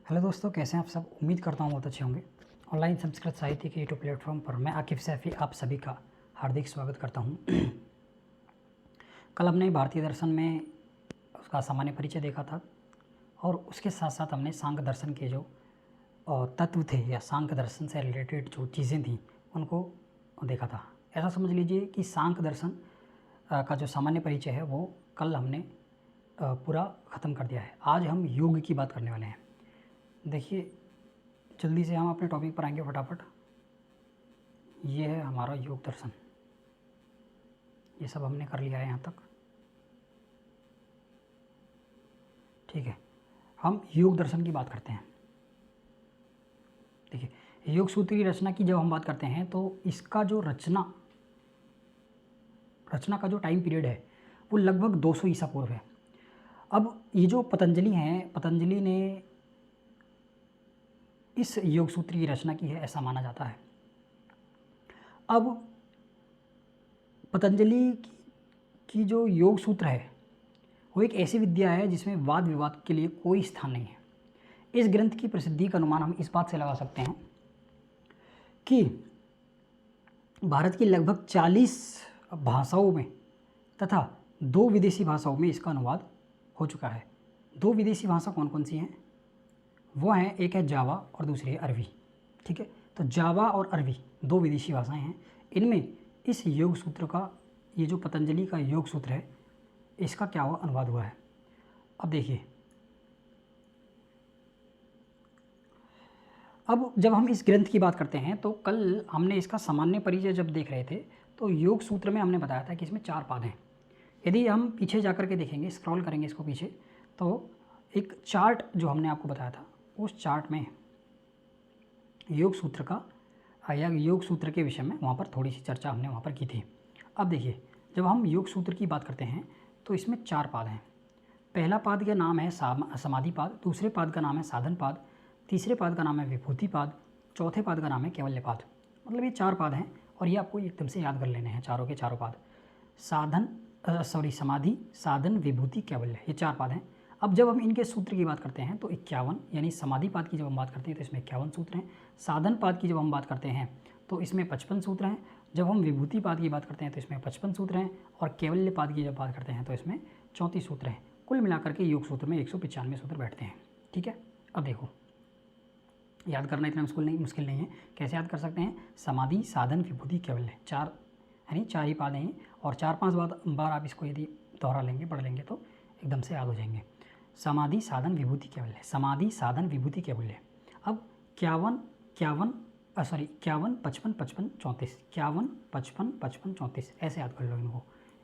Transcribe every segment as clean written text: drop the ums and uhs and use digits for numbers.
Hello दोस्तों, कैसे हैं आप सब। उम्मीद करता हूँ बहुत अच्छे होंगे। ऑनलाइन संस्कृत साहित्य के यूट्यूब प्लेटफॉर्म पर मैं आकिफ सैफ़ी आप सभी का हार्दिक स्वागत करता हूँ। कल हमने भारतीय दर्शन में उसका सामान्य परिचय देखा था और उसके साथ साथ हमने सांख्य दर्शन के जो तत्व थे या सांख्य दर्शन से रिलेटेड जो चीज़ें थी उनको देखा था। ऐसा समझ लीजिए कि सांख्य दर्शन का जो सामान्य परिचय है वो कल हमने पूरा ख़त्म कर दिया है। आज हम योग की बात करने वाले हैं। देखिए, जल्दी से हम अपने टॉपिक पर आएंगे फटाफट। ये है हमारा योग दर्शन। ये सब हमने कर लिया है यहाँ तक, ठीक है। हम योग दर्शन की बात करते हैं। देखिए, योग सूत्र की रचना की जब हम बात करते हैं तो इसका जो रचना का जो टाइम पीरियड है वो लगभग 200 ईसा पूर्व है। अब ये जो पतंजलि हैं, पतंजलि ने इस योग सूत्र की रचना की है, ऐसा माना जाता है। अब पतंजलि की जो योग सूत्र है वो एक ऐसी विद्या है जिसमें वाद विवाद के लिए कोई स्थान नहीं है। इस ग्रंथ की प्रसिद्धि का अनुमान हम इस बात से लगा सकते हैं कि भारत की लगभग 40 भाषाओं में तथा 2 विदेशी भाषाओं में इसका अनुवाद हो चुका है। 2 विदेशी भाषा कौन कौन सी हैं? वो हैं, एक है जावा और दूसरी है अरबी, ठीक है। तो जावा और अरबी 2 विदेशी भाषाएं हैं। इनमें इस योग सूत्र का, ये जो पतंजलि का योग सूत्र है, इसका क्या हुआ, अनुवाद हुआ है। अब देखिए, अब जब हम इस ग्रंथ की बात करते हैं तो कल हमने इसका सामान्य परिचय जब देख रहे थे तो योग सूत्र में हमने बताया था कि इसमें 4 पाद हैं। यदि हम पीछे जा कर के देखेंगे, स्क्रॉल करेंगे इसको पीछे, तो एक चार्ट जो हमने आपको बताया था, उस चार्ट में योग सूत्र का या योग सूत्र के विषय में वहाँ पर थोड़ी सी चर्चा हमने वहाँ पर की थी। अब देखिए, जब हम योग सूत्र की बात करते हैं तो इसमें 4 पाद हैं। पहला पाद का नाम है समाधि पाद, दूसरे पाद का नाम है साधन पाद, तीसरे पाद का नाम है विभूति पाद, चौथे पाद का नाम है कैवल्य पाद। मतलब ये 4 पाद हैं और ये आपको एकदम से याद कर लेने हैं, चारों के चारों पाद। समाधि, साधन, विभूति, कैवल्य, ये 4 पाद हैं। अब जब हम इनके सूत्र की बात करते हैं तो 51, यानी समाधि पाद की जब हम बात करते हैं तो इसमें 51 सूत्र हैं। साधन पाद की जब हम बात करते हैं तो इसमें 55 सूत्र हैं। जब हम विभूति पाद की बात करते हैं तो इसमें 55 सूत्र हैं और कैवल्य पाद की जब बात करते हैं तो इसमें 34 सूत्र हैं। कुल मिलाकर के योग सूत्र में 195 सूत्र बैठते हैं, ठीक है। अब देखो, याद करना इतना मुश्किल नहीं है। कैसे याद कर सकते हैं? समाधि, साधन, विभूति, कैवल्य, 4 यानी 4 ही पाद हैं और 4-5 बार आप इसको यदि दोहरा लेंगे, पढ़ लेंगे तो एकदम से याद हो जाएंगे। समाधि, साधन, विभूति, कैवल्य, समाधि, साधन, विभूति, कैवल्य। अब 51, 55, 55, 34, 51, 55, 55, 34, ऐसे याद कर लो इनको,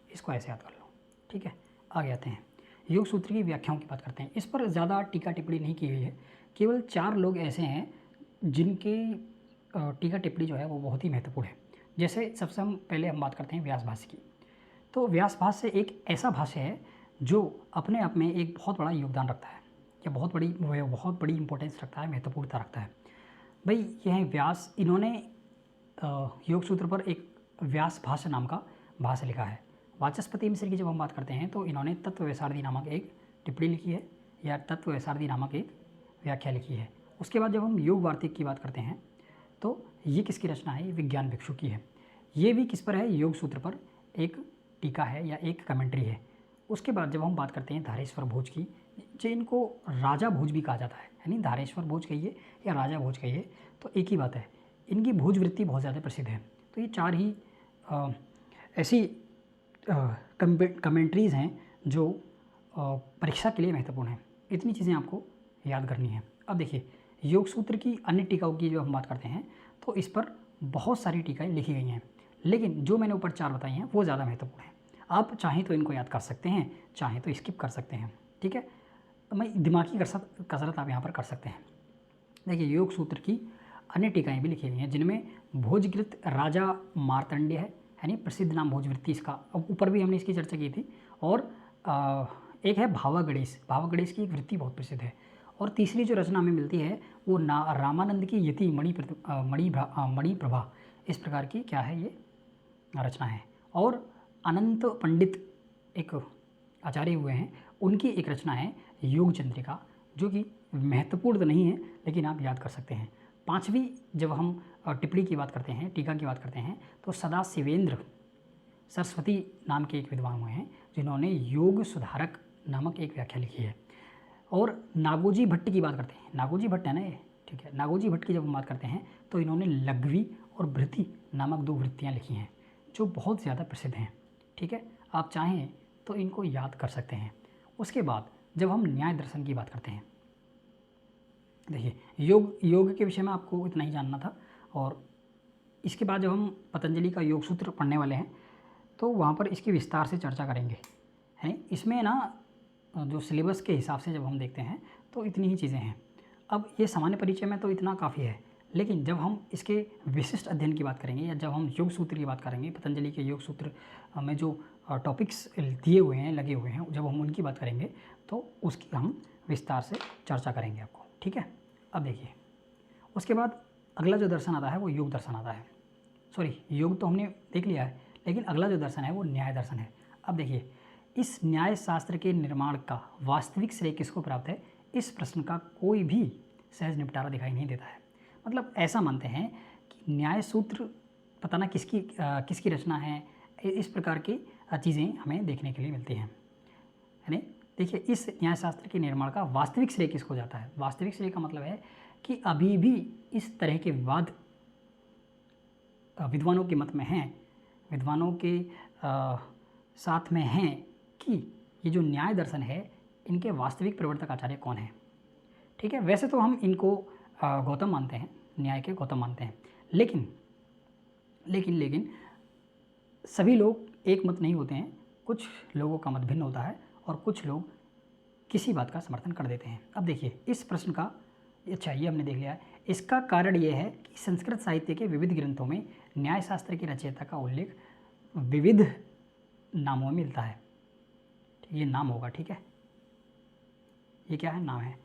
इसको ऐसे याद कर लो, ठीक है। आगे आते हैं, योग सूत्र की व्याख्याओं की बात करते हैं। इस पर ज़्यादा टीका टिप्पणी नहीं की गई है। केवल 4 लोग ऐसे हैं जिनके टीका टिप्पणी जो है वो बहुत ही महत्वपूर्ण है। जैसे सबसे पहले हम बात करते हैं व्यास भाष्य की। तो व्यास भाष्य एक ऐसा भाष्य है जो अपने आप में एक बहुत बड़ा योगदान रखता है या बहुत बड़ी इंपॉर्टेंस रखता है, महत्वपूर्णता रखता है। भाई, ये है व्यास, इन्होंने योग सूत्र पर एक व्यास भाष्य नाम का भाष्य लिखा है। वाचस्पति मिश्र की जब हम बात करते हैं तो इन्होंने तत्ववैसारधि नामक एक टिप्पणी लिखी है या तत्ववैसारधि नामक एक व्याख्या लिखी है। उसके बाद जब हम योग वार्तिक की बात करते हैं तो ये किसकी रचना है? ये विज्ञान भिक्षु की है। ये भी किस पर है? योग सूत्र पर एक टीका है या एक कमेंट्री है। उसके बाद जब हम बात करते हैं धारेश्वर भोज की, जिनको राजा भोज भी कहा जाता है, यानी धारेश्वर भोज कहिए या राजा भोज कहिए तो एक ही बात है। इनकी भोज वृत्ति बहुत ज़्यादा प्रसिद्ध है। तो ये 4 ही ऐसी कमेंट्रीज़ हैं जो परीक्षा के लिए महत्वपूर्ण हैं। इतनी चीज़ें आपको याद करनी है। अब देखिए, योग सूत्र की अन्य टीकाओं की जो हम बात करते हैं तो इस पर बहुत सारी टीकाएँ लिखी गई हैं, लेकिन जो मैंने ऊपर 4 बताई हैं वो ज़्यादा महत्वपूर्ण हैं। आप चाहें तो इनको याद कर सकते हैं, चाहें तो स्किप कर सकते हैं, ठीक है। तो मैं दिमागी कसरत आप यहाँ पर कर सकते हैं। देखिए, योग सूत्र की अन्य टीकाएँ भी लिखी गई हैं जिनमें भोजकृत राजा मार्तंड्य है, यानी प्रसिद्ध नाम भोजवृत्ति इसका, अब ऊपर भी हमने इसकी चर्चा की थी। और एक है भावा गणेश की एक वृत्ति बहुत प्रसिद्ध है। और तीसरी जो रचना हमें मिलती है वो रामानंद की यति मणि प्रभा, इस प्रकार की क्या है ये रचना है। और अनंत पंडित एक आचार्य हुए हैं, उनकी एक रचना है योग चंद्रिका, जो कि महत्वपूर्ण तो नहीं है लेकिन आप याद कर सकते हैं। पाँचवीं जब हम टिप्पणी की बात करते हैं, टीका की बात करते हैं, तो सदाशिवेंद्र सरस्वती नाम के एक विद्वान हुए हैं जिन्होंने योग सुधारक नामक एक व्याख्या लिखी है। और नागोजी भट्ट की बात करते हैं, नागोजी भट्ट है ना ये, ठीक है, नागोजी भट्ट की जब हम बात करते हैं तो इन्होंने लघ्वी और भृति नामक 2 वृत्तियाँ लिखी हैं जो बहुत ज़्यादा प्रसिद्ध हैं। ठीक है, आप चाहें तो इनको याद कर सकते हैं। उसके बाद जब हम न्याय दर्शन की बात करते हैं, देखिए योग के विषय में आपको इतना ही जानना था। और इसके बाद जब हम पतंजलि का योग सूत्र पढ़ने वाले हैं तो वहाँ पर इसकी विस्तार से चर्चा करेंगे, है। इसमें ना जो सिलेबस के हिसाब से जब हम देखते हैं तो इतनी ही चीज़ें हैं। अब ये सामान्य परिचय में तो इतना काफ़ी है, लेकिन जब हम इसके विशिष्ट अध्ययन की बात करेंगे या जब हम योग सूत्र की बात करेंगे, पतंजलि के योग सूत्र में जो टॉपिक्स दिए हुए हैं, लगे हुए हैं, जब हम उनकी बात करेंगे तो उसकी हम विस्तार से चर्चा करेंगे आपको। ठीक है, अब देखिए उसके बाद अगला जो दर्शन आता है वो योग दर्शन आता है। सॉरी, योग तो हमने देख लिया है, लेकिन अगला जो दर्शन है वो न्याय दर्शन है। अब देखिए इस न्याय शास्त्र के निर्माण का वास्तविक श्रेय किसको प्राप्त है, इस प्रश्न का कोई भी सहज निपटारा दिखाई नहीं देता है। मतलब ऐसा मानते हैं कि न्याय सूत्र पता ना किसकी रचना है, इस प्रकार की चीज़ें हमें देखने के लिए मिलती हैं, है नहीं। देखिए इस न्याय शास्त्र के निर्माण का वास्तविक श्रेय किसको जाता है, वास्तविक श्रेय का मतलब है कि अभी भी इस तरह के विवाद विद्वानों के मत में हैं, विद्वानों के साथ में हैं कि ये जो न्याय दर्शन है इनके वास्तविक प्रवर्तक आचार्य कौन है। ठीक है, वैसे तो हम इनको गौतम मानते हैं, न्याय के गौतम मानते हैं, लेकिन लेकिन लेकिन सभी लोग एक मत नहीं होते हैं, कुछ लोगों का मत भिन्न होता है और कुछ लोग किसी बात का समर्थन कर देते हैं। अब देखिए इस प्रश्न का, अच्छा ये हमने देख लिया है, इसका कारण ये है कि संस्कृत साहित्य के विविध ग्रंथों में न्यायशास्त्र के रचयिता का उल्लेख विविध नामों में मिलता है। ये नाम होगा, ठीक है, ये क्या है, नाम है,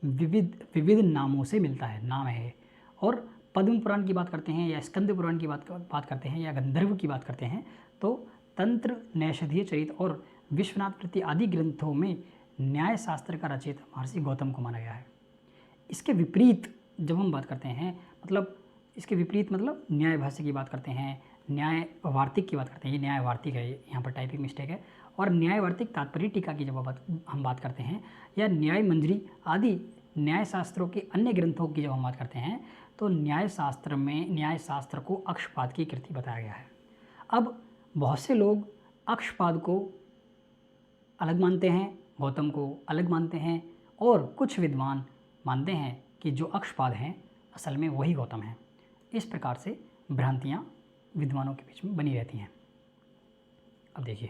विविध नामों से मिलता है, नाम है। और पद्म पुराण की बात करते हैं या स्कंद पुराण की बात करते हैं या गंधर्व की बात करते हैं तो तंत्र, नैषधीय चरित और विश्वनाथ कृति आदि ग्रंथों में न्याय शास्त्र का रचयिता महर्षि गौतम को माना गया है। इसके विपरीत जब हम बात करते हैं, मतलब इसके विपरीत मतलब न्याय भाष्य की बात करते हैं, न्याय वार्तिक की बात करते हैं, ये न्याय वार्तिक है, यहाँ पर टाइपिंग मिस्टेक है। और न्याय वार्तिक तात्पर्य टीका की जब हम बात करते हैं या न्याय मंजरी आदि न्याय शास्त्रों के अन्य ग्रंथों की जब हम बात करते हैं तो न्याय शास्त्र में न्याय शास्त्र को अक्षपाद की कृति बताया गया है। अब बहुत से लोग अक्षपाद को अलग मानते हैं, गौतम को अलग मानते हैं, और कुछ विद्वान मानते हैं कि जो अक्षपाद हैं असल में वही गौतम हैं। इस प्रकार से भ्रांतियाँ विद्वानों के बीच में बनी रहती हैं। अब देखिए,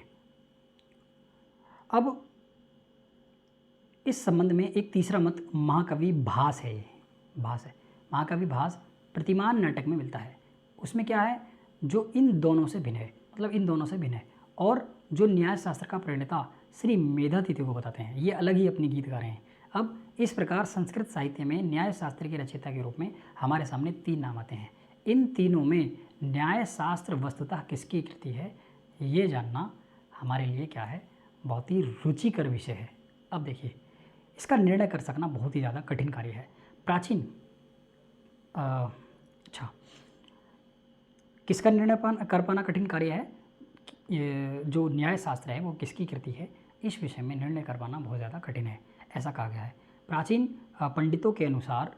अब इस संबंध में एक तीसरा मत महाकवि भास है, भास है, महाकवि भास प्रतिमान नाटक में मिलता है। उसमें क्या है, जो इन दोनों से भिन्न है, मतलब इन दोनों से भिन्न है, और जो न्याय शास्त्र का प्रणेता श्री मेधातिथि को बताते हैं, ये अलग ही अपनी गीतकार हैं। अब इस प्रकार संस्कृत साहित्य में न्याय शास्त्र के रचयिता के रूप में हमारे सामने 3 नाम आते हैं। इन तीनों में न्याय शास्त्र वस्तुतः किसकी कृति है, ये जानना हमारे लिए क्या है, बहुत ही रुचिकर विषय है। अब देखिए इसका निर्णय कर सकना बहुत ही ज़्यादा कठिन कार्य है। प्राचीन किसका निर्णय कर पाना कठिन कार्य है, ये जो न्याय शास्त्र है वो किसकी कृति है, इस विषय में निर्णय कर पाना बहुत ज़्यादा कठिन है, ऐसा कहा गया है। प्राचीन पंडितों के अनुसार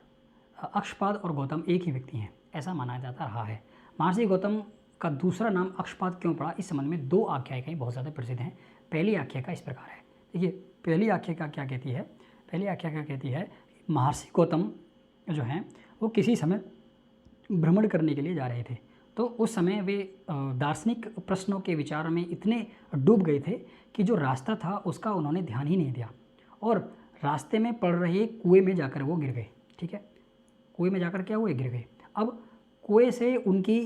अक्षपाद और गौतम एक ही व्यक्ति हैं, ऐसा माना जाता रहा है। महर्षि गौतम का दूसरा नाम अक्षपाद क्यों पड़ा, इस संबंध में 2 आख्यायिकाएं बहुत ज़्यादा प्रसिद्ध हैं। पहली आख्यायिका इस प्रकार है, देखिए पहली आख्यायिका क्या कहती है, पहली आख्यायिका कहती है महर्षि गौतम जो हैं वो किसी समय भ्रमण करने के लिए जा रहे थे, तो उस समय वे दार्शनिक प्रश्नों के विचार में इतने डूब गए थे कि जो रास्ता था उसका उन्होंने ध्यान ही नहीं दिया और रास्ते में पड़ रहे कुएं में जाकर वो गिर गए। ठीक है, कुएं में जाकर क्या हुए, गिर गए। अब कुएं से उनकी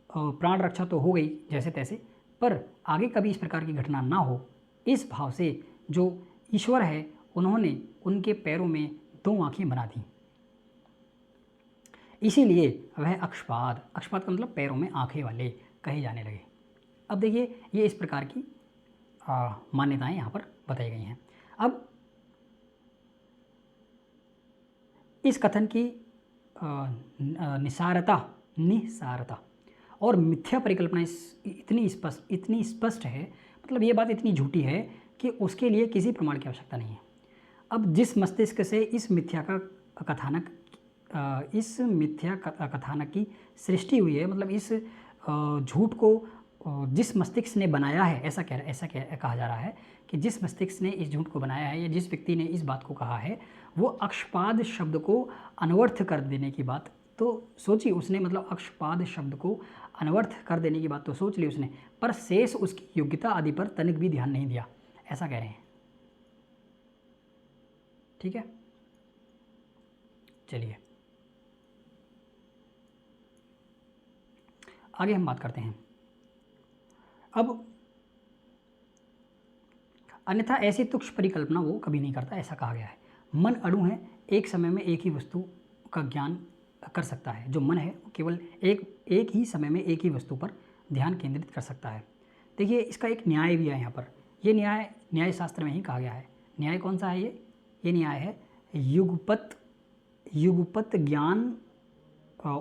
प्राण रक्षा तो हो गई जैसे तैसे, पर आगे कभी इस प्रकार की घटना ना हो, इस भाव से जो ईश्वर है उन्होंने उनके पैरों में 2 आँखें बना दी, इसीलिए वह अक्षपाद का मतलब पैरों में आँखें वाले कहे जाने लगे। अब देखिए ये इस प्रकार की मान्यताएं यहाँ पर बताई गई हैं। अब इस कथन की निसारता और मिथ्या परिकल्पना इतनी स्पष्ट है, मतलब ये बात इतनी झूठी है कि उसके लिए किसी प्रमाण की आवश्यकता नहीं है। अब जिस मस्तिष्क से इस मिथ्या कथानक की सृष्टि हुई है, मतलब इस झूठ को जिस मस्तिष्क ने बनाया है, ऐसा कहा जा रहा है कि जिस मस्तिष्क ने इस झूठ को बनाया है या जिस व्यक्ति ने इस बात को कहा है, वो अक्षपाद शब्द को अनवर्थ कर देने की बात तो सोची उसने, मतलब अक्षपाद शब्द को अनवर्थ कर देने की बात तो सोच ली उसने, पर शेष उसकी योग्यता आदि पर तनिक भी ध्यान नहीं दिया, ऐसा कह रहे हैं। ठीक है, चलिए आगे हम बात करते हैं। अब अन्यथा ऐसी तुक्ष परिकल्पना वो कभी नहीं करता, ऐसा कहा गया है। मन अणु है, एक समय में एक ही वस्तु का ज्ञान कर सकता है। जो मन है वो केवल एक ही समय में एक ही वस्तु पर ध्यान केंद्रित कर सकता है। देखिए इसका एक न्याय भी है यहाँ पर, ये न्याय शास्त्र में ही कहा गया है। न्याय कौन सा है ये न्याय है युगपत ज्ञान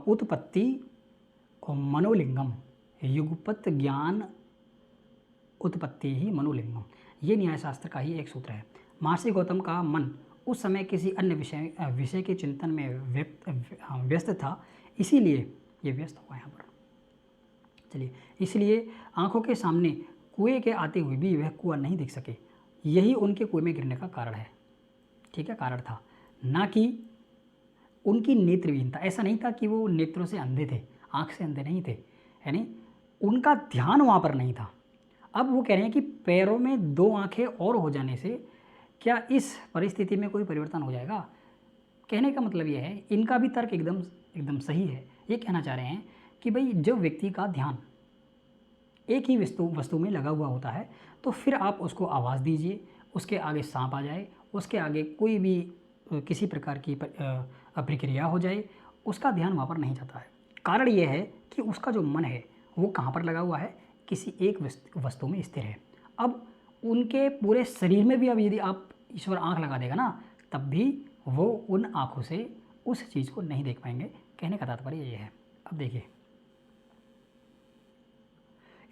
उत्पत्ति और मनोलिंगम। युगपत ज्ञान उत्पत्ति ही मनोलिंगम, ये न्यायशास्त्र का ही एक सूत्र है। महर्षि गौतम का मन उस समय किसी अन्य विषय के चिंतन में व्यस्त था, इसीलिए ये व्यस्त हुआ यहाँ पर। चलिए, इसलिए आंखों के सामने कुएं के आते हुए भी वह कुआं नहीं दिख सके, यही उनके कुएं में गिरने का कारण है। ठीक है, कारण था, ना कि उनकी नेत्रहीनता। ऐसा नहीं था कि वो नेत्रों से अंधे थे, आँख से अंधे नहीं थे, यानी उनका ध्यान वहाँ पर नहीं था। अब वो कह रहे हैं कि पैरों में 2 आँखें और हो जाने से क्या इस परिस्थिति में कोई परिवर्तन हो जाएगा। कहने का मतलब ये है, इनका भी तर्क एकदम सही है। ये कहना चाह रहे हैं कि भाई जब व्यक्ति का ध्यान एक ही वस्तु में लगा हुआ होता है तो फिर आप उसको आवाज़ दीजिए, उसके आगे सांप आ जाए, उसके आगे कोई भी किसी प्रकार की प्रक्रिया हो जाए, उसका ध्यान वहाँ पर नहीं जाता है। कारण ये है कि उसका जो मन है वो कहाँ पर लगा हुआ है, किसी एक वस्तु में स्थिर है। अब उनके पूरे शरीर में भी अब यदि आप ईश्वर आँख लगा देगा ना, तब भी वो उन आँखों से उस चीज़ को नहीं देख पाएंगे। कहने का तात्पर्य ये है। अब देखिए,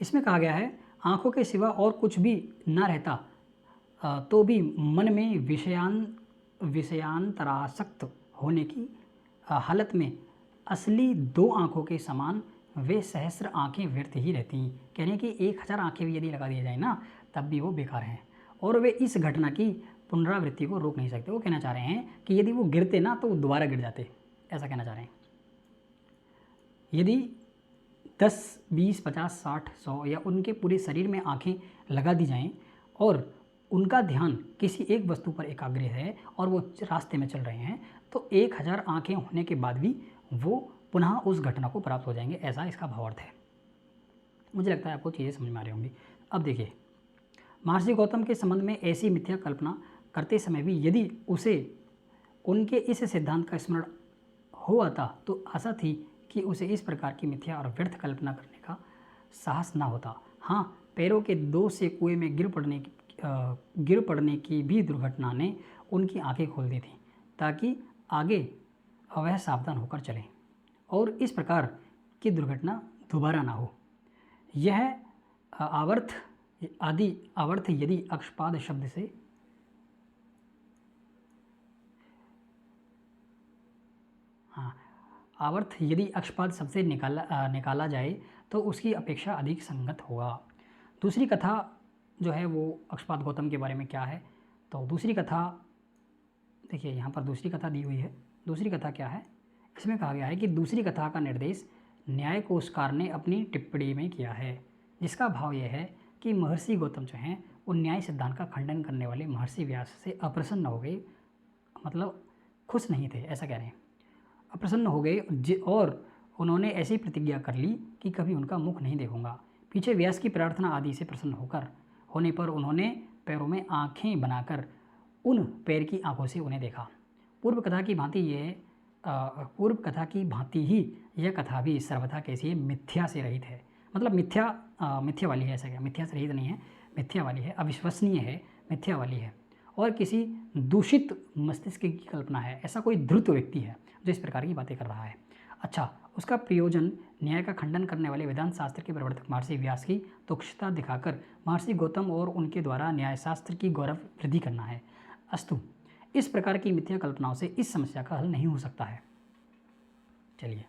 इसमें कहा गया है आँखों के सिवा और कुछ भी ना रहता तो भी मन में विषयांतरासक्त होने की हालत में असली 2 आँखों के समान वे सहस्र आँखें व्यर्थ ही रहती हैं। कह रहे हैं कि 1000 आँखें भी यदि लगा दी जाए ना, तब भी वो बेकार हैं और वे इस घटना की पुनरावृत्ति को रोक नहीं सकते। वो कहना चाह रहे हैं कि यदि वो गिरते ना तो वो दोबारा गिर जाते, ऐसा कहना चाह रहे हैं। यदि 10, 20, 50, 60, 100 या उनके पूरे शरीर में आँखें लगा दी जाएं और उनका ध्यान किसी एक वस्तु पर एकाग्र है और वो रास्ते में चल रहे हैं, तो 1000 आँखें होने के बाद भी वो पुनः उस घटना को प्राप्त हो जाएंगे, ऐसा इसका भावार्थ है। मुझे लगता है आपको चीज़ें समझ में आ रही होंगी। अब देखिए, महर्षि गौतम के संबंध में ऐसी मिथ्या कल्पना करते समय भी यदि उसे उनके इस सिद्धांत का स्मरण हो आता तो आशा थी कि उसे इस प्रकार की मिथ्या और व्यर्थ कल्पना करने का साहस ना होता। हाँ, पैरों के दोष से कुएं में गिर पड़ने की भी दुर्घटना ने उनकी आंखें खोल दी थी, ताकि आगे वह सावधान होकर चलें और इस प्रकार की दुर्घटना दोबारा ना हो। यह आवर्त यदि अक्षपाद शब्द से आवर्त यदि अक्षपाद शब्द से निकाला जाए तो उसकी अपेक्षा अधिक संगत होगा। दूसरी कथा जो है वो अक्षपाद गौतम के बारे में क्या है, तो दूसरी कथा देखिए, यहाँ पर दूसरी कथा दी हुई है। दूसरी कथा क्या है, इसमें कहा गया है कि दूसरी कथा का निर्देश न्याय कोशकार ने अपनी टिप्पणी में किया है, जिसका भाव यह है कि महर्षि गौतम जो हैं वो न्याय सिद्धांत का खंडन करने वाले महर्षि व्यास से अप्रसन्न हो गए, मतलब खुश नहीं थे, ऐसा कह रहे हैं। अप्रसन्न हो गए और उन्होंने ऐसी प्रतिज्ञा कर ली कि कभी उनका मुख नहीं देखूंगा। पीछे व्यास की प्रार्थना आदि से प्रसन्न होने पर उन्होंने पैरों में आँखें बनाकर उन पैर की आँखों से उन्हें देखा। पूर्व कथा की भांति ही यह कथा भी सर्वथा कैसी है, मिथ्या से रहित है। मतलब मिथ्या वाली है, ऐसा क्या, मिथ्या से रहित नहीं है, मिथ्या वाली है, अविश्वसनीय है, मिथ्या वाली है। और किसी दूषित मस्तिष्क की कल्पना है, ऐसा कोई धूर्त व्यक्ति है जो इस प्रकार की बातें कर रहा है। अच्छा, उसका प्रयोजन न्याय का खंडन करने वाले वेदांत शास्त्र के प्रवर्तक महर्षि व्यास की तुच्छता दिखाकर महर्षि गौतम और उनके द्वारा न्यायशास्त्र की गौरव वृद्धि करना है। अस्तु, इस प्रकार की मिथ्या कल्पनाओं से इस समस्या का हल नहीं हो सकता है। चलिए,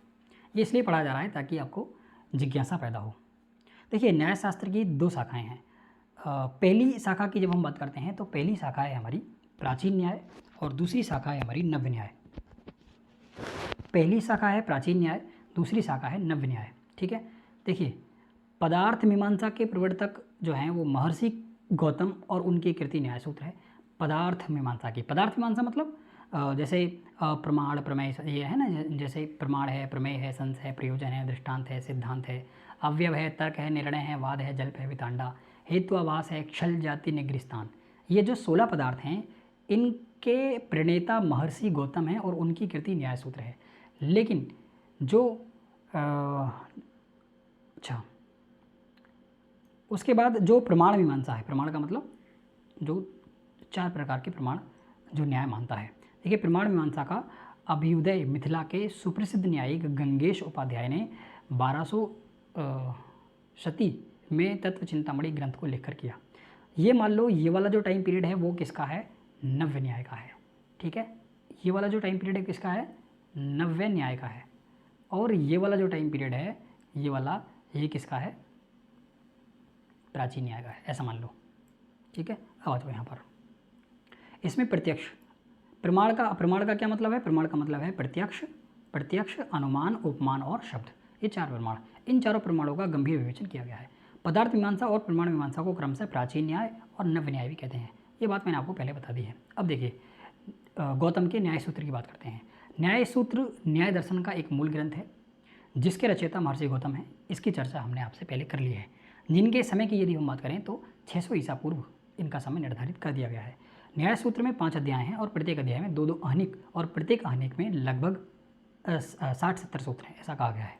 ये इसलिए पढ़ा जा रहा है ताकि आपको जिज्ञासा पैदा हो। देखिए, न्यायशास्त्र की दो शाखाएं हैं। पहली शाखा की जब हम बात करते हैं तो पहली शाखा है हमारी प्राचीन न्याय और दूसरी शाखा है हमारी नव्य न्याय। पहली शाखा है प्राचीन न्याय, दूसरी शाखा है नव्य न्याय। ठीक है, देखिए, पदार्थ मीमांसा के प्रवर्तक जो हैं वो महर्षि गौतम और उनकी कृति न्याय सूत्र है। पदार्थ मीमांसा की, पदार्थ मीमांसा मतलब जैसे प्रमाण प्रमेय ये है ना, जैसे प्रमाण है, प्रमेय है, संस है, प्रयोजन है, दृष्टांत है, सिद्धांत है, अवयव है, तर्क है, निर्णय है, वाद है, जल्प है, वितांडा, हेत्वाभास है, क्षल जाति निगृस्तान। ये जो 16 पदार्थ हैं इनके प्रणेता महर्षि गौतम हैं और उनकी कृति न्याय सूत्र है। लेकिन जो अच्छा, उसके बाद जो प्रमाण मीमांसा है, प्रमाण का मतलब जो 4 प्रकार के प्रमाण जो न्याय मानता है। देखिए, प्रमाण मीमांसा का अभ्युदय मिथिला के सुप्रसिद्ध न्यायिक गंगेश उपाध्याय ने 1200 शती में तत्व चिंतामणि ग्रंथ को लिखकर किया। ये मान लो ये वाला जो टाइम पीरियड है वो किसका है, नव्य न्याय का है। ठीक है, ये वाला जो टाइम पीरियड है किसका है, नव्य न्याय का है। और ये वाला जो टाइम पीरियड है ये वाला, ये किसका है, प्राचीन न्याय का है, ऐसा मान लो। ठीक है, अब आ जाओ यहाँ पर। इसमें प्रत्यक्ष प्रमाण का क्या मतलब है, प्रमाण का मतलब है प्रत्यक्ष, अनुमान, उपमान और शब्द, ये 4 प्रमाण। इन चारों प्रमाणों का गंभीर विवेचन किया गया है। पदार्थ मीमांसा और प्रमाण मीमांसा को क्रमशः प्राचीन न्याय और नव्य न्याय भी कहते हैं। ये बात मैंने आपको पहले बता दी है। अब देखिए, गौतम के न्याय सूत्र की बात करते हैं। न्याय सूत्र न्याय दर्शन का एक मूल ग्रंथ है जिसके रचयिता महर्षि गौतम है। इसकी चर्चा हमने आपसे पहले कर ली है। जिनके समय की यदि हम बात करें तो 600 ईसा पूर्व इनका समय निर्धारित कर दिया गया है। न्याय सूत्र में 5 अध्याय हैं और प्रत्येक अध्याय में 2-2 आहनिक और प्रत्येक आहनिक में लगभग 60-70 सूत्र हैं, ऐसा कहा गया है।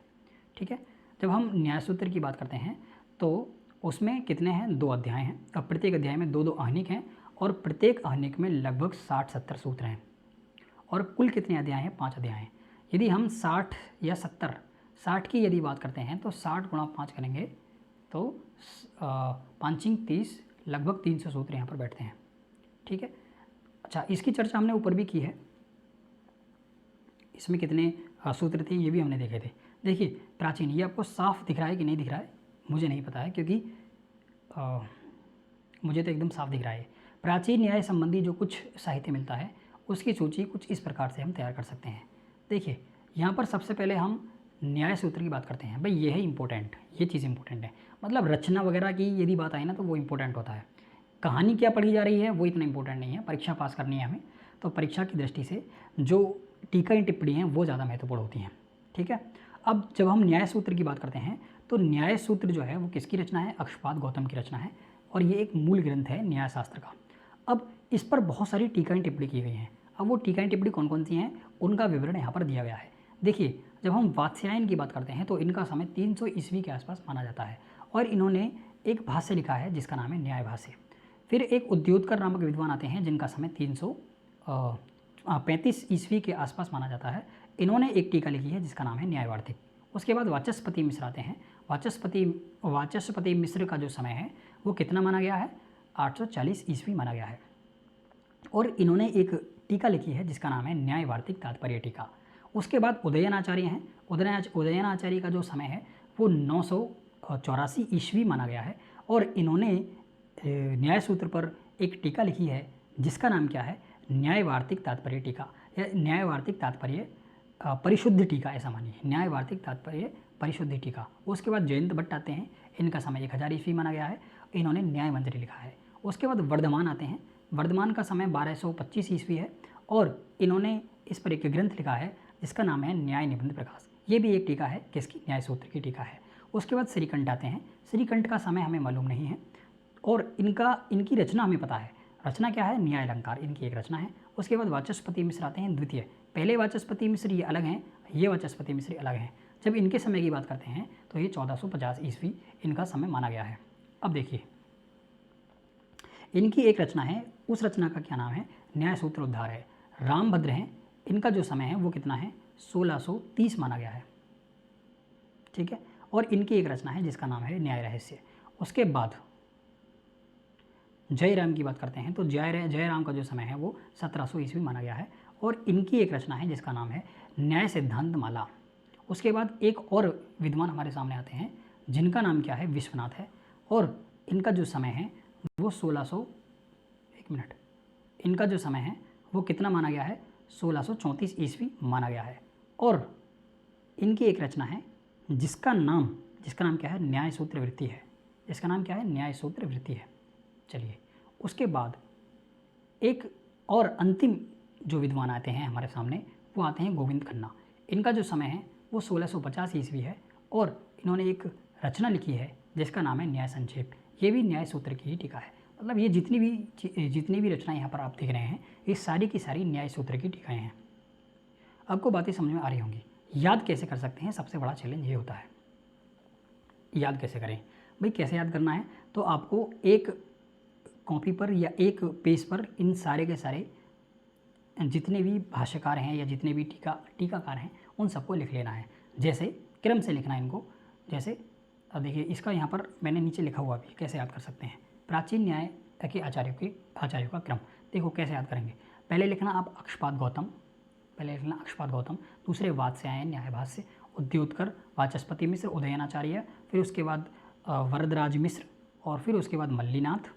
ठीक है, जब हम न्याय सूत्र की बात करते हैं तो उसमें कितने हैं, 2 अध्याय हैं और प्रत्येक अध्याय में 2-2 आहनिक हैं और प्रत्येक आहनिक में लगभग 60-70 सूत्र हैं। और कुल कितने अध्याय हैं, 5 अध्याय हैं। यदि हम 60 या 70, 60 की यदि बात करते हैं तो 60 गुणा 5 करेंगे तो 5 30, लगभग 300 सूत्र यहाँ पर बैठते हैं। ठीक है, अच्छा, इसकी चर्चा हमने ऊपर भी की है। इसमें कितने सूत्र थे ये भी हमने देखे थे। देखिए, प्राचीन, ये आपको साफ दिख रहा है कि नहीं दिख रहा है, मुझे नहीं पता है क्योंकि मुझे तो एकदम साफ दिख रहा है। प्राचीन न्याय संबंधी जो कुछ साहित्य मिलता है उसकी सूची कुछ इस प्रकार से हम तैयार कर सकते हैं। देखिए, यहाँ पर सबसे पहले हम न्याय सूत्र की बात करते हैं। भाई ये है इंपॉर्टेंट, ये चीज़ इंपॉर्टेंट है, मतलब रचना वगैरह की यदि बात आए ना तो वो इंपॉर्टेंट होता है। कहानी क्या पढ़ी जा रही है वो इतना इंपॉर्टेंट नहीं है, परीक्षा पास करनी है हमें, तो परीक्षा की दृष्टि से जो टीका टिप्पणी हैं वो ज़्यादा महत्वपूर्ण होती हैं। ठीक है, अब जब हम न्याय सूत्र की बात करते हैं तो न्याय सूत्र जो है वो किसकी रचना है, अक्षपाद गौतम की रचना है और ये एक मूल ग्रंथ है न्याय शास्त्र का। अब इस पर बहुत सारी टीका टिप्पणी की गई हैं। अब वो टीका टिप्पणी कौन कौन सी हैं उनका विवरण यहाँ पर दिया गया है। देखिए, जब हम वात्स्यायन की बात करते हैं तो इनका समय 300 ईस्वी के आसपास माना जाता है और इन्होंने एक भाष्य लिखा है जिसका नाम है न्याय भाष्य। फिर एक उद्योतकर नामक विद्वान आते हैं जिनका समय 335 ईस्वी के आसपास माना जाता है। इन्होंने एक टीका लिखी है जिसका नाम है न्याय वार्तिक। उसके बाद वाचस्पति मिश्र आते हैं। वाचस्पति मिश्र का जो समय है वो कितना माना गया है, 840 ईस्वी माना गया है और इन्होंने एक टीका लिखी है जिसका नाम है न्याय वार्तिक तात्पर्य टीका। उसके बाद उदयनाचार्य हैं। उदयनाचार्य का जो समय है वो 984 ईस्वी माना गया है और इन्होंने न्याय सूत्र पर एक टीका लिखी है जिसका नाम क्या है, न्याय वार्तिक तात्पर्य टीका या न्याय वार्तिक तात्पर्य परिशुद्ध टीका, ऐसा मानिए, न्याय वार्तिक तात्पर्य परिशुद्ध टीका। उसके बाद जयंत भट्ट आते हैं, इनका समय 1000 ईस्वी माना गया है, इन्होंने न्याय मंजरी लिखा है। उसके बाद वर्धमान आते हैं, वर्धमान का समय 1225 ईस्वी है और इन्होंने इस पर एक ग्रंथ लिखा है जिसका नाम है न्याय निबंध प्रकाश। ये भी एक टीका है किसकी, न्याय सूत्र की टीका है। उसके बाद श्रीकंठ आते हैं। श्रीकंठ का समय हमें मालूम नहीं है और इनकी रचना हमें पता है। रचना क्या है, न्याय अलंकार, इनकी एक रचना है। उसके बाद वाचस्पति मिश्र आते हैं द्वितीय। पहले वाचस्पति मिश्र ये अलग हैं, ये वाचस्पति मिश्र अलग हैं। जब इनके समय की बात करते हैं तो ये 1450 ईस्वी इनका समय माना गया है। अब देखिए, इनकी एक रचना है उस रचना का क्या नाम है? न्याय सूत्र उद्धार है। रामभद्र हैं, इनका जो समय है वो कितना है? 1630 माना गया है, ठीक है। और इनकी एक रचना है जिसका नाम है न्याय रहस्य। उसके बाद जयराम की बात करते हैं तो जयराम का जो समय है वो 1700 ईस्वी माना गया है, और इनकी एक रचना है जिसका नाम है न्याय सिद्धांत माला। उसके बाद एक और विद्वान हमारे सामने आते हैं जिनका नाम क्या है? विश्वनाथ है, और इनका जो समय है वो 1600, एक मिनट, इनका जो समय है वो कितना माना गया है? 1634 ईस्वी माना गया है। और इनकी एक रचना है जिसका नाम क्या है? न्याय सूत्र वृत्ति है। जिसका नाम क्या है? न्याय सूत्र वृत्ति है। चलिए, उसके बाद एक और अंतिम जो विद्वान आते हैं हमारे सामने वो आते हैं गोविंद खन्ना। इनका जो समय है वो 1650 ईस्वी है, और इन्होंने एक रचना लिखी है जिसका नाम है न्याय संक्षेप। ये भी न्याय सूत्र की ही टीका है। मतलब ये जितनी भी रचनाएं यहाँ पर आप देख रहे हैं ये सारी की सारी न्याय सूत्र की टीकाएँ हैं। आपको बातें समझ में आ रही होंगी। याद कैसे कर सकते हैं? सबसे बड़ा चैलेंज ये होता है, याद कैसे करें भाई? कैसे याद करना है? तो आपको एक कॉपी पर या एक पेज पर इन सारे के सारे जितने भी भाष्यकार हैं या जितने भी टीकाकार हैं उन सबको लिख लेना है। जैसे क्रम से लिखना है इनको। जैसे अब देखिए, इसका यहाँ पर मैंने नीचे लिखा हुआ भी, कैसे याद कर सकते हैं? प्राचीन न्याय के आचार्यों का क्रम। देखो कैसे याद करेंगे। पहले लिखना आप अक्षपाद गौतम, दूसरे वात्स्यायन न्याय भाष्य, उद्योतकर, वाचस्पति मिश्र, उदयनाचार्य, फिर उसके बाद वरदराज मिश्र, और फिर उसके बाद मल्लीनाथ,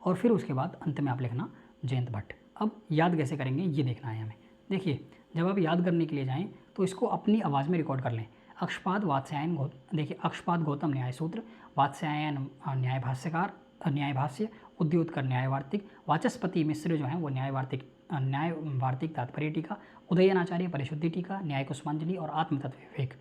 और फिर उसके बाद अंत में आप लिखना जयंत भट्ट। अब याद कैसे करेंगे ये देखना है हमें। देखिए, जब आप याद करने के लिए जाएं तो इसको अपनी आवाज़ में रिकॉर्ड कर लें। अक्षपाद वात्स्यायन देखिए, अक्षपाद गौतम न्याय सूत्र, वात्स्यायन न्याय भाष्य, उद्योतकर न्याय वार्तिक, वाचस्पति मिश्र जो है वो न्याय वार्तिक तात्पर्य टीका, उदयनाचार्य परिशुद्धि टीका, न्याय कुसुमांजलि और आत्मतत्व विवेक,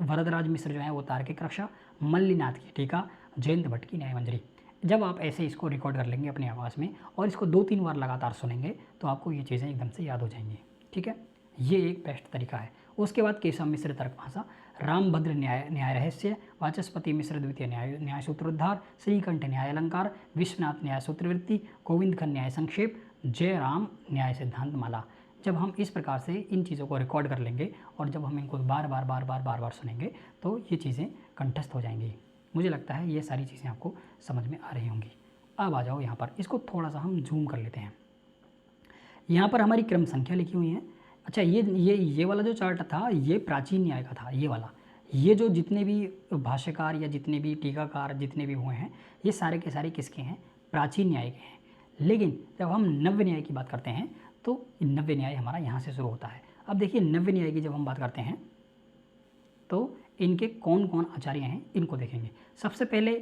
वरदराज मिश्र जो है वो तार्किक रक्षा, मल्लीनाथ की टीका, जयंत भट्ट की न्याय मंजरी। जब आप ऐसे इसको रिकॉर्ड कर लेंगे अपनी आवाज़ में और इसको 2-3 बार लगातार सुनेंगे तो आपको ये चीज़ें एकदम से याद हो जाएंगी, ठीक है। ये एक बेस्ट तरीका है। उसके बाद केशव मिश्र तर्क भाषा, रामभद्र न्याय रहस्य, वाचस्पति मिश्र द्वितीय न्याय सूत्रोद्धार, श्रीकंठ न्याय अलंकार, विश्वनाथ न्याय सूत्रवृत्ति, गोविंद खन्ना न्याय संक्षेप, जयराम न्याय सिद्धांत माला। जब हम इस प्रकार से इन चीज़ों को रिकॉर्ड कर लेंगे और जब हम इनको बार बार सुनेंगे तो ये चीज़ें कंठस्थ हो जाएंगी। मुझे लगता है ये सारी चीज़ें आपको समझ में आ रही होंगी। अब आ जाओ यहाँ पर, इसको थोड़ा सा हम जूम कर लेते हैं। यहाँ पर हमारी क्रम संख्या लिखी हुई है। अच्छा, ये वाला जो चार्ट था ये प्राचीन न्याय का था। ये वाला, ये जो जितने भी भाष्यकार या जितने भी टीकाकार जितने भी हुए हैं ये सारे के सारे किसके हैं? प्राचीन न्याय के हैं। लेकिन जब हम नव्य न्याय की बात करते हैं तो नव्य न्याय हमारा यहाँ से शुरू होता है। अब देखिए, नव्य न्याय की जब हम बात करते हैं तो इनके कौन कौन आचार्य हैं इनको देखेंगे। सबसे पहले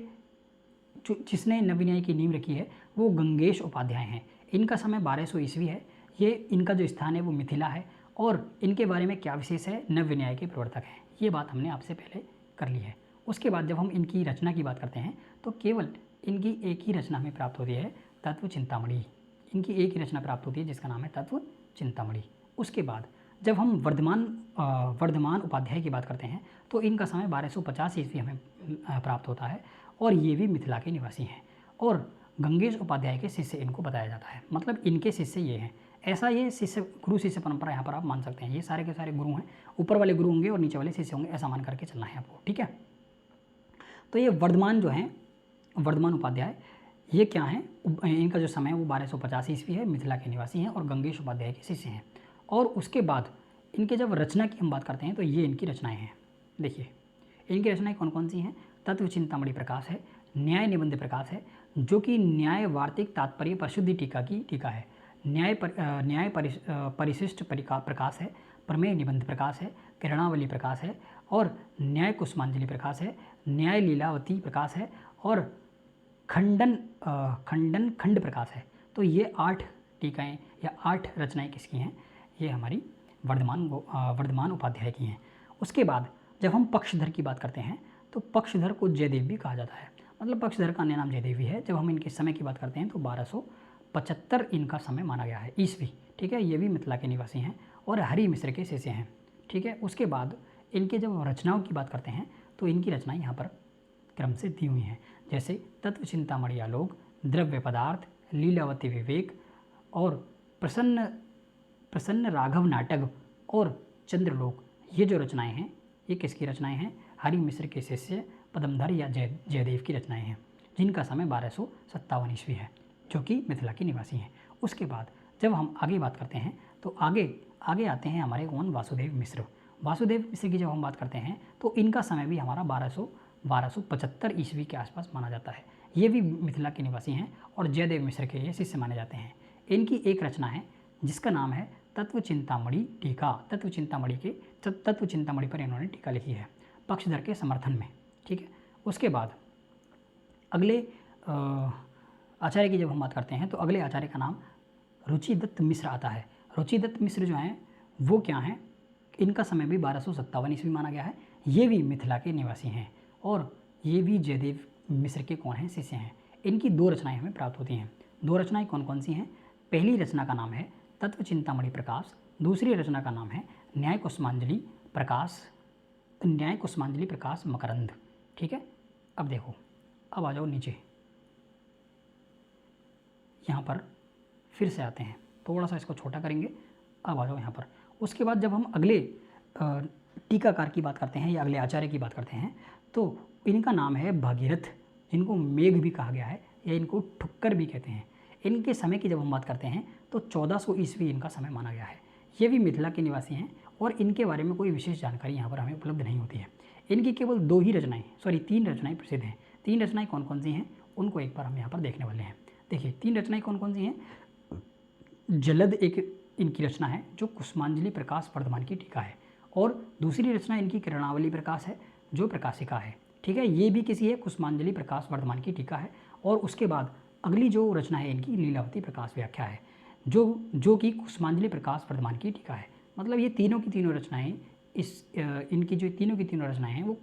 जिसने नव्य न्याय की नींव रखी है वो गंगेश उपाध्याय हैं। इनका समय 1200 ईस्वी है। ये इनका जो स्थान है वो मिथिला है, और इनके बारे में क्या विशेष है? नव्य न्याय के प्रवर्तक हैं। ये बात हमने आपसे पहले कर ली है। उसके बाद जब हम इनकी रचना की बात करते हैं तो केवल इनकी एक ही रचना हमें प्राप्त होती है, तत्व चिंतामणि। इनकी एक ही रचना प्राप्त होती है जिसका नाम है तत्व चिंतामणि। उसके बाद जब हम वर्धमान उपाध्याय की बात करते हैं तो इनका समय 1250 ईस्वी हमें प्राप्त होता है, और ये भी मिथिला के निवासी हैं, और गंगेश उपाध्याय के शिष्य इनको बताया जाता है। मतलब इनके शिष्य ये हैं। ऐसा ये गुरु शिष्य परंपरा यहाँ पर आप मान सकते हैं। ये सारे के सारे गुरु हैं, ऊपर वाले गुरु होंगे और नीचे वाले शिष्य होंगे, ऐसा मान करके चलना है आपको, ठीक है। तो ये वर्धमान जो हैं, वर्धमान उपाध्याय, ये क्या हैं? इनका जो समय है वो 1250 ईस्वी है, मिथिला के निवासी हैं और गंगेश उपाध्याय के शिष्य हैं। और उसके बाद इनके जब रचना की हम बात करते हैं तो ये इनकी रचनाएं हैं। देखिए, इनकी रचनाएं कौन कौन सी हैं? तत्व चिंतामणि प्रकाश है, न्याय निबंध प्रकाश है जो कि न्याय वार्तिक तात्पर्य परिशुद्धि टीका की टीका है, न्याय परिशिष्ट प्रकाश है, प्रमेय निबंध प्रकाश है, किरणावली प्रकाश है, और न्याय कुसुमांजलि प्रकाश है, न्याय लीलावती प्रकाश है, और खंड प्रकाश है। तो ये 8 टीकाएँ या 8 रचनाएँ किसकी हैं? ये हमारी वर्धमान उपाध्याय की हैं। उसके बाद जब हम पक्षधर की बात करते हैं तो पक्षधर को जयदेव भी कहा जाता है। मतलब पक्षधर का अन्य नाम जयदेव भी है। जब हम इनके समय की बात करते हैं तो 1275 इनका समय माना गया है ईस्वी, ठीक है। ये भी मिथिला के निवासी हैं और हरि मिश्र के शिष्य हैं, ठीक है। उसके बाद इनके जब रचनाओं की बात करते हैं तो इनकी रचनाएं यहाँ पर क्रम से दी हुई हैं, जैसे तत्व चिंतामणि आलोक, द्रव्य पदार्थ, लीलावती विवेक और प्रसन्न राघव नाटक और चंद्रलोक। ये जो रचनाएं हैं ये किसकी रचनाएं हैं? हरि मिश्र के शिष्य पदमधर या जयदेव की रचनाएं हैं, जिनका समय 1257 ईस्वी है, जो कि मिथिला के निवासी हैं। उसके बाद जब हम आगे बात करते हैं तो आगे आते हैं हमारे कौन? वासुदेव मिश्र। वासुदेव मिश्र की जब हम बात करते हैं तो इनका समय भी हमारा 1275 ईस्वी के आसपास माना जाता है। ये भी मिथिला के निवासी हैं और जयदेव मिश्र के ये शिष्य माने जाते हैं। इनकी एक रचना है जिसका नाम है तत्व चिंतामणि टीका। तत्व चिंतामणि पर इन्होंने टीका लिखी है पक्षधर के समर्थन में, ठीक है। उसके बाद अगले आचार्य की जब हम बात करते हैं तो अगले आचार्य का नाम रुचिदत्त मिश्र आता है। रुचिदत्त मिश्र जो हैं वो क्या हैं? इनका समय भी 1257 ईस्वी माना गया है। ये भी मिथिला के निवासी हैं और ये भी जयदेव मिश्र के कौन हैं? शिष्य हैं। इनकी 2 रचनाएं हमें प्राप्त होती हैं। 2 रचनाएं कौन कौन सी हैं? पहली रचना का नाम है तत्व चिंतामणि प्रकाश, दूसरी रचना का नाम है न्याय कुसुमांजलि प्रकाश मकरंद, ठीक है। अब देखो, अब आ जाओ नीचे, यहाँ पर फिर से आते हैं, थोड़ा सा इसको छोटा करेंगे। अब आ जाओ यहाँ पर। उसके बाद जब हम अगले टीकाकार की बात करते हैं या अगले आचार्य की बात करते हैं तो इनका नाम है भागीरथ, जिनको मेघ भी कहा गया है या इनको ठुक्कर भी कहते हैं। इनके समय की जब हम बात करते हैं तो 1400 ईस्वी इनका समय माना गया है। ये भी मिथिला के निवासी हैं और इनके बारे में कोई विशेष जानकारी यहाँ पर हमें उपलब्ध नहीं होती है। इनकी केवल 3 रचनाएं प्रसिद्ध हैं। 3 रचनाएं कौन कौन सी हैं उनको एक बार हम यहाँ पर देखने वाले हैं। देखिए 3 रचनाएं कौन कौन सी हैं? जलद एक इनकी रचना है जो कुसुमांजलि प्रकाश वर्धमान की टीका है, और दूसरी रचना इनकी किरणावली प्रकाश है जो प्रकाशिका है, ठीक है। ये भी किसी है कुसुमांजलि प्रकाश वर्धमान की टीका है। और उसके बाद अगली जो रचना है इनकी लीलावती प्रकाश व्याख्या है जो कि कुसुमांजलि प्रकाश वर्धमान की टीका है। मतलब ये तीनों की तीनों रचनाएं इनकी जो तीनों की तीनों रचनाएं हैं वो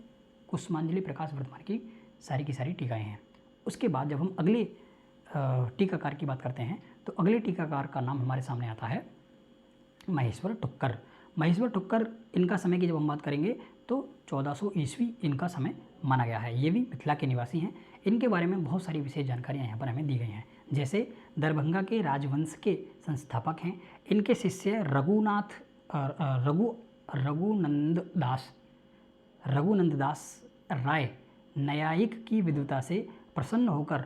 कुसुमांजलि प्रकाश वर्धमान की सारी टीकाएँ हैं। उसके बाद जब हम अगले टीकाकार की बात करते हैं तो अगले टीकाकार का नाम हमारे सामने आता है महेश्वर ठुक्कर। महेश्वर ठुक्कर, इनका समय की जब हम बात करेंगे तो 1400 ईस्वी इनका समय माना गया है। ये भी मिथिला के निवासी हैं। इनके बारे में बहुत सारी विशेष जानकारियाँ यहाँ पर हमें दी गई हैं, जैसे दरभंगा के राजवंश के संस्थापक हैं। इनके शिष्य रघुनंद दास राय न्यायिक की विद्वता से प्रसन्न होकर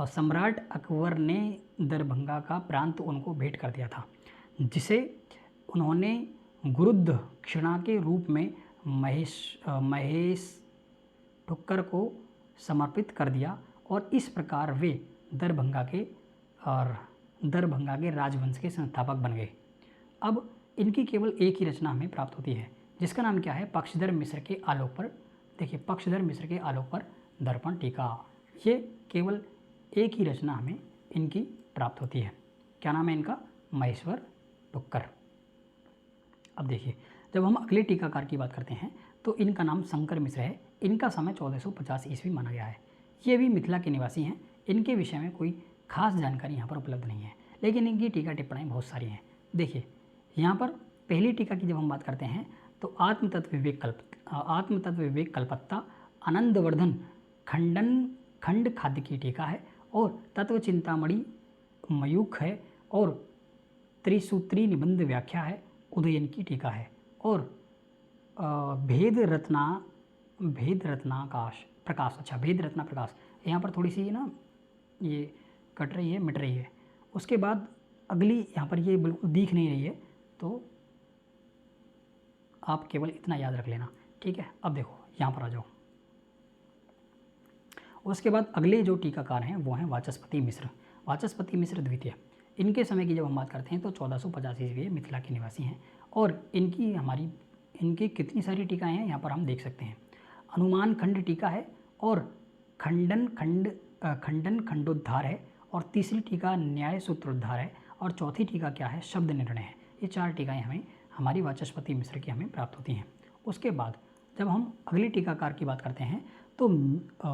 सम्राट अकबर ने दरभंगा का प्रांत उनको भेंट कर दिया था, जिसे उन्होंने गुरुद्ध क्षिणा के रूप में महेश ठुक्कर को समर्पित कर दिया और इस प्रकार वे दरभंगा के राजवंश के संस्थापक बन गए। अब इनकी केवल एक ही रचना हमें प्राप्त होती है जिसका नाम क्या है? पक्षधर मिश्र के आलोक पर। देखिए, पक्षधर मिश्र के आलोक पर दर्पण टीका। ये केवल एक ही रचना हमें इनकी प्राप्त होती है। क्या नाम है इनका? महेश्वर ठुक्कर। अब देखिए, जब हम अगले टीकाकार की बात करते हैं तो इनका नाम शंकर मिश्र है। इनका समय 1450 ईस्वी माना गया है। ये भी मिथिला के निवासी हैं। इनके विषय में कोई खास जानकारी यहाँ पर उपलब्ध नहीं है, लेकिन इनकी टीका टिप्पणियाँ बहुत सारी हैं। देखिए, यहाँ पर पहली टीका की जब हम बात करते हैं तो आत्मतत्व विवेक कल्पत्ता आनंदवर्धन खंड खाद्य की टीका है, और तत्व चिंतामणि मयूख है, और त्रिसूत्री निबंध व्याख्या है, उदयन की टीका है, और भेद रत्ना प्रकाश। यहाँ पर थोड़ी सी ना ये कट रही है, मिट रही है। उसके बाद अगली यहाँ पर ये बिल्कुल दिख नहीं रही है, तो आप केवल इतना याद रख लेना, ठीक है। अब देखो, यहाँ पर आ जाओ। उसके बाद अगले जो टीकाकार हैं वो हैं वाचस्पति मिश्र द्वितीय। इनके समय की जब हम बात करते हैं तो 1450 ईस्वी मिथिला के निवासी हैं, और इनकी कितनी सारी टीकाएँ हैं यहाँ पर हम देख सकते हैं। अनुमान खंड टीका है, और खंडन खंडोद्धार है, और तीसरी टीका न्याय सूत्रोद्धार है, और चौथी टीका क्या है? शब्द निर्णय है। ये 4 टीकाएँ हमारी वाचस्पति मिश्र की हमें प्राप्त होती हैं। उसके बाद जब हम अगले टीकाकार की बात करते हैं तो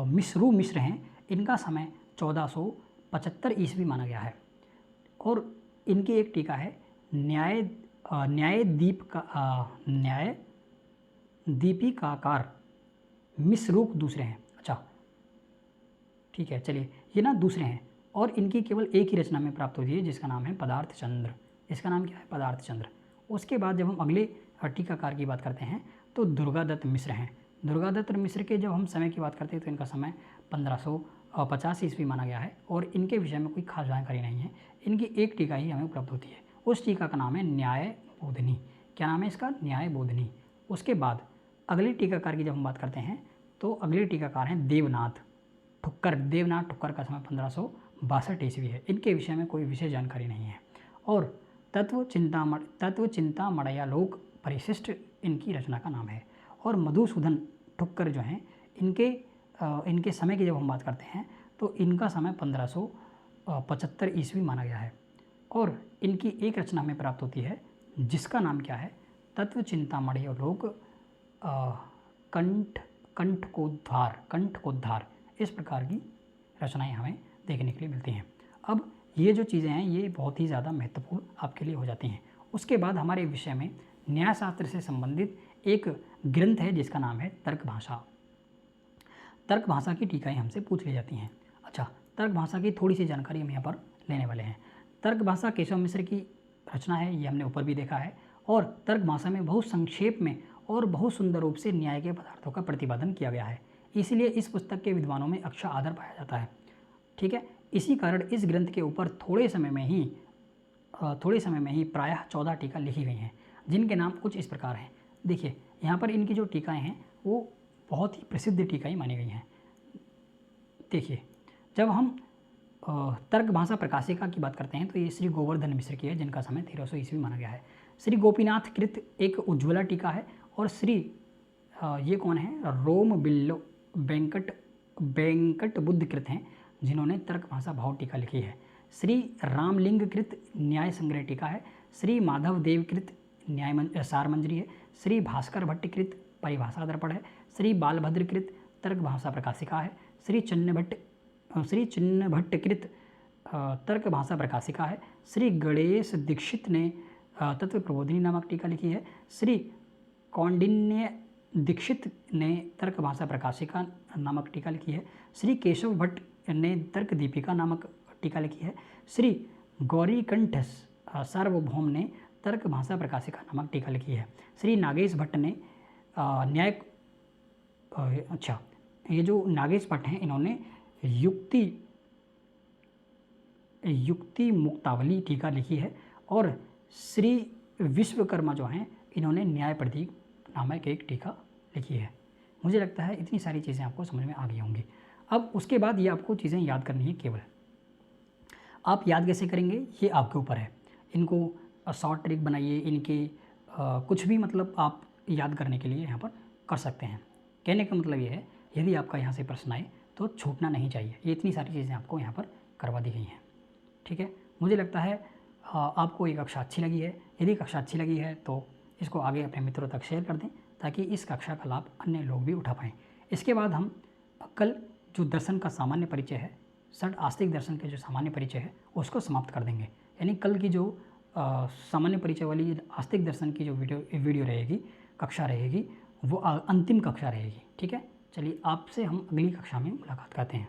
मिश्र हैं। इनका समय 1475 ईस्वी माना गया है, और इनकी एक टीका है न्याय दीपिकाकार। मिश्रूक दूसरे हैं। अच्छा, ठीक है, चलिए ये ना दूसरे हैं और इनकी केवल एक ही रचना में प्राप्त होती है जिसका नाम है पदार्थ चंद्र। इसका नाम क्या है? पदार्थ चंद्र। उसके बाद जब हम अगले टीकाकार की बात करते हैं तो दुर्गादत्त मिश्र हैं। दुर्गादत्त मिश्र के जब हम समय की बात करते हैं तो इनका समय 1550 ईस्वी माना गया है और इनके विषय में कोई खास जानकारी नहीं है। इनकी एक टीका ही हमें उपलब्ध होती है, उस टीका का नाम है न्याय बोधनी। क्या नाम है इसका? न्याय बोधनी। उसके बाद अगले टीकाकार की जब हम बात करते हैं तो अगले टीकाकार हैं देवनाथ ठुक्कर। देवनाथ ठुक्कर का समय 1562 ईस्वी है। इनके विषय में कोई विशेष जानकारी नहीं है। और तत्व चिंतामणयालोक परिशिष्ट इनकी रचना का नाम है। और मधुसूदन ठुक्कर जो हैं इनके समय की जब हम बात करते हैं तो इनका समय 1575 ईस्वी माना गया है। और इनकी एक रचना हमें प्राप्त होती है जिसका नाम क्या है? तत्व चिंतामणयालोक कंठकोद्धार। इस प्रकार की रचनाएं हमें देखने के लिए मिलती हैं। अब ये जो चीज़ें हैं ये बहुत ही ज़्यादा महत्वपूर्ण आपके लिए हो जाती हैं। उसके बाद हमारे विषय में न्यायशास्त्र से संबंधित एक ग्रंथ है जिसका नाम है तर्क भाषा। तर्क भाषा की टीकाएँ हमसे पूछ ली जाती हैं। अच्छा, तर्क भाषा की थोड़ी सी जानकारी हम यहाँ पर लेने वाले हैं। तर्क भाषा केशव मिश्र की रचना है, ये हमने ऊपर भी देखा है। और तर्क भाषा में बहुत संक्षेप में और बहुत सुंदर रूप से न्याय के पदार्थों का प्रतिपादन किया गया है, इसलिए इस पुस्तक के विद्वानों में अक्षय आदर पाया जाता है। ठीक है, इसी कारण इस ग्रंथ के ऊपर थोड़े समय में ही प्रायः 14 टीका लिखी गई हैं जिनके नाम कुछ इस प्रकार हैं। देखिए यहाँ पर इनकी जो टीकाएँ हैं वो बहुत ही प्रसिद्ध टीकाएँ मानी गई हैं। देखिए जब हम तर्क भाषा प्रकाशिका की बात करते हैं तो ये श्री गोवर्धन मिश्र की है जिनका समय 1300 ईस्वी माना गया है। श्री गोपीनाथ कृत एक उज्ज्वला टीका है। और श्री ये कौन है? रोम बिल्लो वेंकट बुद्ध कृत हैं जिन्होंने तर्क भाषा भाव टीका लिखी है। श्री रामलिंग कृत न्याय संग्रह टीका है। श्री माधव देव कृत न्याय सारमंजरी है। श्री भास्कर भट्ट कृत परिभाषा दर्पण है। श्री बालभद्र कृत तर्क भाषा प्रकाशिका है। श्री चिन्न भट्ट कृत तर्क भाषा प्रकाशिका है। श्री गणेश दीक्षित ने तत्व प्रबोधिनी नामक टीका लिखी है। श्री कौंडिन्य दीक्षित ने तर्क भाषा प्रकाशिका नामक टीका लिखी है। श्री केशव भट्ट ने तर्क दीपिका नामक टीका लिखी है। श्री गौरीकंठ सार्वभौम ने तर्क भाषा प्रकाशिका नामक टीका लिखी है। श्री नागेश भट्ट ने ये जो नागेश भट्ट हैं इन्होंने युक्ति मुक्तावली टीका लिखी है। और श्री विश्वकर्मा जो हैं इन्होंने न्याय प्रदीप नामक एक टीका लिखी है। मुझे लगता है इतनी सारी चीज़ें आपको समझ में आ गई होंगी। अब उसके बाद ये आपको चीज़ें याद करनी है केवल। आप याद कैसे करेंगे ये आपके ऊपर है। इनको शॉर्ट ट्रिक बनाइए, इनके कुछ भी मतलब आप याद करने के लिए यहाँ पर कर सकते हैं। कहने का मतलब ये है यदि आपका यहाँ से प्रश्न आए तो छूटना नहीं चाहिए। ये इतनी सारी चीज़ें आपको यहाँ पर करवा दी गई हैं। ठीक है, मुझे लगता है आपको ये कक्षा अच्छी लगी है। यदि कक्षा अच्छी लगी है तो इसको आगे अपने मित्रों तक शेयर कर दें ताकि इस कक्षा का लाभ अन्य लोग भी उठा पाएँ। इसके बाद हम कल जो दर्शन का सामान्य परिचय है, षट आस्तिक दर्शन के जो सामान्य परिचय है उसको समाप्त कर देंगे। यानी कल की जो सामान्य परिचय वाली आस्तिक दर्शन की जो वीडियो रहेगी, कक्षा रहेगी, वो अंतिम कक्षा रहेगी। ठीक है, चलिए आपसे हम अगली कक्षा में मुलाकात करते हैं।